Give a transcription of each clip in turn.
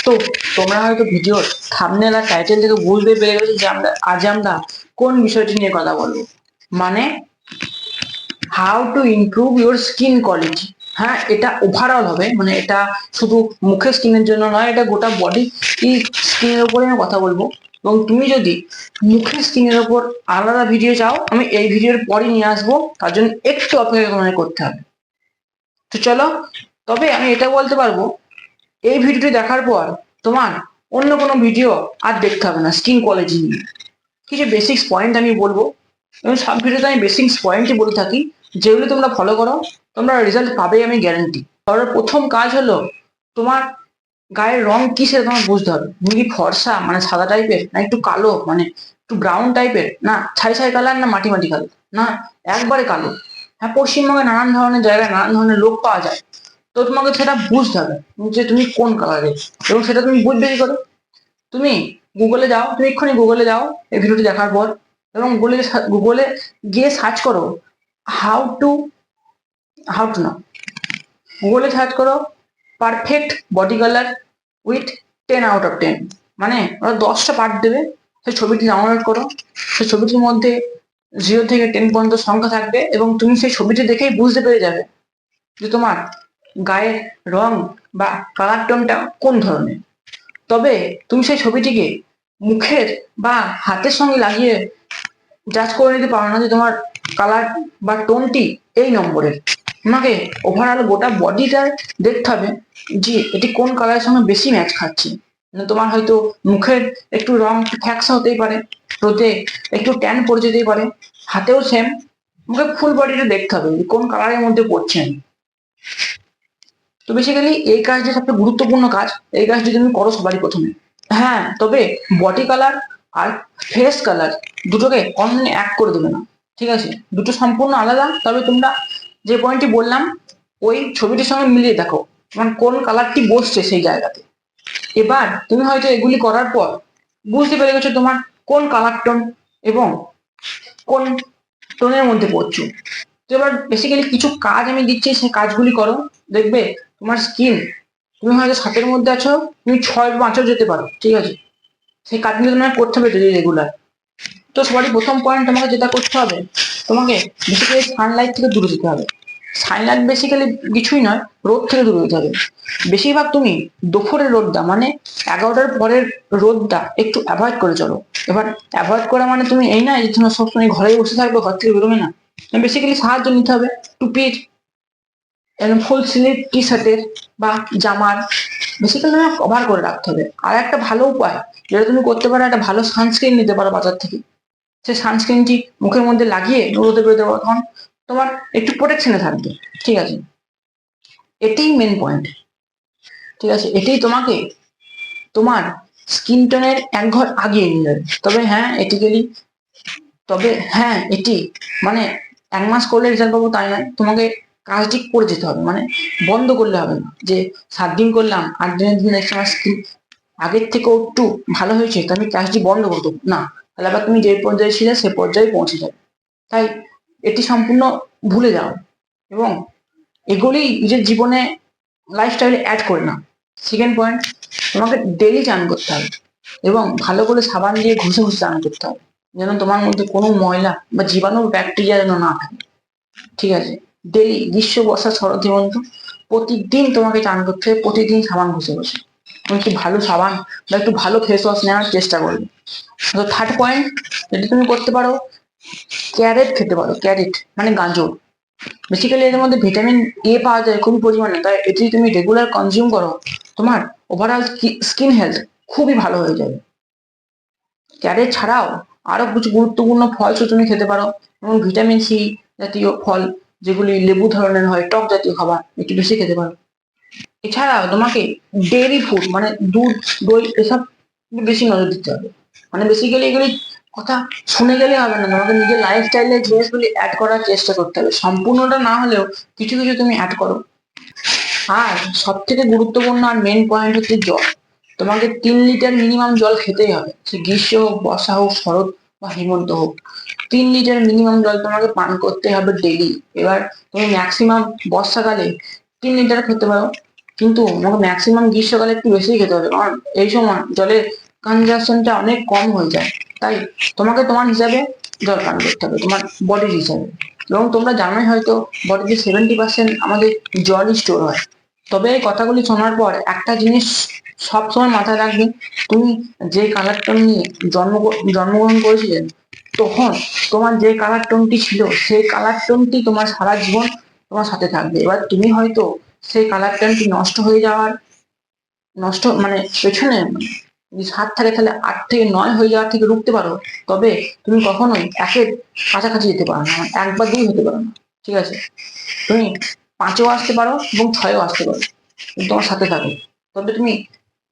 তো তোমরা হয়তো ভিডিওর থাম্বনেল আর টাইটেল থেকে বুঝতে পেরে গেছো যে আমরা কোন বিষয়টি নিয়ে কথা বলবো, মানে how to improve your skin quality. হ্যাঁ, এটা ওভারঅল হবে, মানে এটা শুধু মুখের স্কিনের জন্য নয়, এটা গোটা বডি স্কিনের উপরে আমি কথা বলবো। এবং তুমি যদি মুখের স্কিনের উপর আলাদা ভিডিও চাও, আমি এই ভিডিওর পরই নিয়ে আসবো, তার জন্য একটু অপেক্ষা তোমাকে করতে হবে। তো চলো, তবে আমি এটা বলতে পারবো, এই ভিডিওটি দেখার পর তোমার অন্য কোনো ভিডিও আর দেখতে হবে না স্কিন কোয়ালিটি নিয়ে। কিছু বেসিক্স পয়েন্ট আমি বলবো, এবং সব ভিডিওতে আমি বেসিক্স পয়েন্টই বলে থাকি, যেগুলো তোমরা ফলো করো তোমরা রেজাল্ট পাবেই, আমি গ্যারান্টি। তার প্রথম কাজ হলো, তোমার গায়ের রং কি সেটা তোমার বুঝতে হবে। তুমি কি ফর্সা মানে সাদা টাইপের, না একটু কালো মানে একটু ব্রাউন টাইপের, না ছাই ছাই কালার, না মাটি মাটি কালার, না একবারে কালো। হ্যাঁ, পশ্চিমবঙ্গে নানান ধরনের জায়গায় নানান ধরনের লোক পাওয়া যায়, তো তোমাকে সেটা বুঝতে হবে যে তুমি কোন কালারের। এবং সেটা তুমি বুঝবে কি করে? তুমি গুগলে যাও, তুমি এক্ষুনি গুগলে যাও এই ভিডিওটি দেখার পর, এবং গুগলে গিয়ে সার্চ করো হাউ টু হাউ টু না, গুগলে সার্চ করো perfect body colour with 10 out of 10, মানে ওরা 10টা পার্ট দেবে। সেই ছবিটি ডাউনলোড করো, সেই ছবিটির মধ্যে 0 থেকে 10 পর্যন্ত সংখ্যা থাকবে, এবং তুমি সেই ছবিটি দেখেই বুঝতে পেরে যাবে যে তোমার গায়ের রং বা কালার টোনটা কোন ধরনের। তবে তুমি সেই ছবিটিকে মুখের বা হাতের সঙ্গে লাগিয়ে জাজ করে নিতে পারো না যে তোমার কালার বা টোনটি এই নম্বরের। তোমাকে ওভারঅল গোটা বডিটার দেখতে হবে যে এটি কোন কালারের সঙ্গে বেশি ম্যাচ খাচ্ছে। মানে তোমার হয়তো মুখের একটু রং ফ্যাকসা হতেই পারে, রোদে একটু ট্যান পড়ে যেতেই পারে, হাতেও সেম। মুখে ফুল বডিটা দেখতে হবে যে কোন কালারের মধ্যে পড়ছে। তো বেসিক্যালি এই কাজটি সবচেয়ে গুরুত্বপূর্ণ কাজ, এই কাজটি তুমি করো সবারই প্রথমে। হ্যাঁ, তবে বডি কালার আর ফেস কালার দুটোকে কোনদিন এক করে দেবে না, ঠিক আছে? দুটো সম্পূর্ণ আলাদা। তবে তোমরা যে পয়েন্টটি বললাম ওই ছবিটির সঙ্গে মিলিয়ে দেখো তোমার কোন কালারটি বসছে সেই জায়গাতে। এবার তুমি হয়তো এগুলি করার পর বুঝতে পেরে গেছো তোমার কোন কালার টোন এবং কোন টোনের মধ্যে পড়ছো। তো এবার বেসিক্যালি কিছু কাজ আমি দিচ্ছি, সেই কাজগুলি করো, দেখবে তোমার স্কিন, তুমি হয়তো 7-এর মধ্যে আছো, তুমি 6 বা 5-ও যেতে পারো, ঠিক আছে? সেই কাজগুলো তোমাকে করতে হবে ডেলি রেগুলার। তো সবারই প্রথম পয়েন্ট তোমাকে যেটা করতে হবে, তোমাকে বেসিক্যালি সানলাইট থেকে দূরে যেতে হবে। সানলাইট বেসিক্যালি কিছুই নয়, রোদ থেকে দূরে যেতে হবে। বেশিরভাগ তুমি দুপুরের রোদটা মানে 11টার পরের রোদটা একটু অ্যাভয়েড করে চলো। এবার অ্যাভয়েড করা মানে তুমি এই না যে তোমার সবসময় ঘরেই বসে থাকবে, ঘর থেকে বেরোবে না। বেসিক্যালি সাহায্য নিতে হবে টুপির, ফুল স্লিভ টি শার্টের বা জামার, বেসিক্যালি কভার করে রাখতে হবে। আর একটা ভালো উপায় যেটা তুমি করতে পারো, একটা ভালো সানস্ক্রিন নিতে পারো বাজার থেকে। সেই সানস্ক্রিনটি মুখের মধ্যে লাগিয়ে রোদে বেরোতে পারো, তখন তোমার একটু প্রোটেকশনে থাকবে, ঠিক আছে? এটাই মেন পয়েন্ট, ঠিক আছে? এটাই তোমাকে তোমার স্কিন টোনের এক ঘর আগিয়ে নিয়ে যাবে। তবে হ্যাঁ, এটি মানে 1 মাস করলে রেজাল্ট পাবো তাই নয়, তোমাকে কাজটি করে যেতে হবে, মানে বন্ধ করলে হবে না যে 7 দিন করলাম 8 দিনের দিন নেক্সট আমার স্কিন আগের থেকেও একটু ভালো হয়েছে তো আমি কাজটি বন্ধ করে দেবো না। তাহলে আবার তুমি যে পর্যায়ে ছিলে সে পর্যায়ে পৌঁছে যাবে। তাই এটি সম্পূর্ণ ভুলে যাও, এবং এগুলি নিজের জীবনে লাইফস্টাইলে অ্যাড করে নাও। সেকেন্ড পয়েন্ট, তোমাকে ডেলি চান করতে হবে, এবং ভালো করে সাবান দিয়ে ঘষে ঘষে চান করতে হবে, যেন তোমার মধ্যে কোনো ময়লা বা জীবাণু ব্যাকটেরিয়া যেন না থাকে, ঠিক আছে? ডেলি, গ্রীষ্ম বর্ষা শরৎ হেমন্ত, প্রতিদিন তোমাকে চান করতে হবে, প্রতিদিন সাবান ঘষে ঘষে। একটু ভালো সাবান বা একটু ভালো ফেস ওয়াশ নেওয়ার চেষ্টা করবে। তো থার্ড পয়েন্ট যেটা তুমি করতে পারো, ক্যারেট খেতে পারো। ক্যারেট মানে গাজর, বেসিক্যালি এর মধ্যে ভিটামিন এ পাওয়া যায় খুবই পরিমাণে, তাই এটি তুমি রেগুলার কনজিউম করো, তোমার ওভারঅল স্কিন হেলথ খুবই ভালো হয়ে যাবে। ক্যারেট ছাড়াও আরো কিছু গুরুত্বপূর্ণ ফল তুমি খেতে পারো, এবং ভিটামিন সি জাতীয় ফল যেগুলি লেবু ধরনের হয়, টক জাতীয় খাবার একটু বেশি খেতে পারো। এছাড়াও তোমাকে ডেয়ারি ফুড মানে দুধ, দই এসব বেশি নজর দিতে হবে। মানে বেসিক্যালি এগুলি কথা শুনে গেলে হবে না, তোমাকে নিজের লাইফস্টাইলে জিনিসগুলি অ্যাড করার চেষ্টা করতে হবে, সম্পূর্ণটা না হলেও কিছু কিছু তুমি অ্যাড করো। আর সব থেকে গুরুত্বপূর্ণ আর মেন পয়েন্ট হচ্ছে জল। তোমাকে 3 লিটার মিনিমাম জল খেতেই হবে, সে গ্রীষ্ম হোক, বর্ষা হোক, শরৎ বা হেমন্ত হোক। 3 লিটার মিনিমাম জল তোমাকে পান করতে হবে ডেলি। এবার তুমি ম্যাক্সিমাম বর্ষাকালে 3 লিটার খেতে পারো, কিন্তু আমাকে ম্যাক্সিমাম গ্রীষ্মকালে একটু বেশি খেতে হবে, কারণ এই সময় জলের কনজাম্পশনটা অনেক কম হয়ে যায়। তাই তোমাকে তোমার হিসাবে জল পান করতে হবে, তোমার বডির হিসাবে। এবং তোমরা জানোই হয়তো বডিতে 70% আমাদের জলই স্টোর হয়। তবে এই কথাগুলি শোনার পর একটা জিনিস সবসময় মাথায় রাখবে, তুমি যে কালার টোন নিয়ে জন্মগ্রহণ করেছিলে, তখন তোমার যে কালার টোনটি ছিল সেই কালার টোনটি তোমার সারা জীবন তোমার সাথে থাকবে। এবার তুমি হয়তো সেই কালার টোনটি নষ্ট মানে পেছনে যদি 7 থাকে তাহলে 8 থেকে 9 হয়ে যাওয়ার থেকে রুখতে পারো, তবে তুমি কখনোই একের কাছাকাছি যেতে পারো না, মানে 1 বা 2 হতে পারো না। ঠিক আছে, তুমি 5-এও আসতে পারো এবং 6-এও আসতে পারো, কিন্তু তোমার সাথে থাকো। তবে তুমি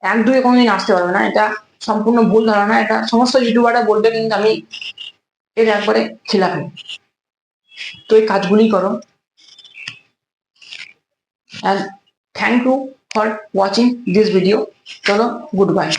1-2-এ কোনোদিন আসতে পারবে না, এটা সম্পূর্ণ ভুল ধারণা। এটা সমস্ত ইউটিউবাররা বলবে, কিন্তু আমি এর একবারে খিলাফি। তো এই কাজগুলি করো। and thank you for watching this video. Chalo, goodbye.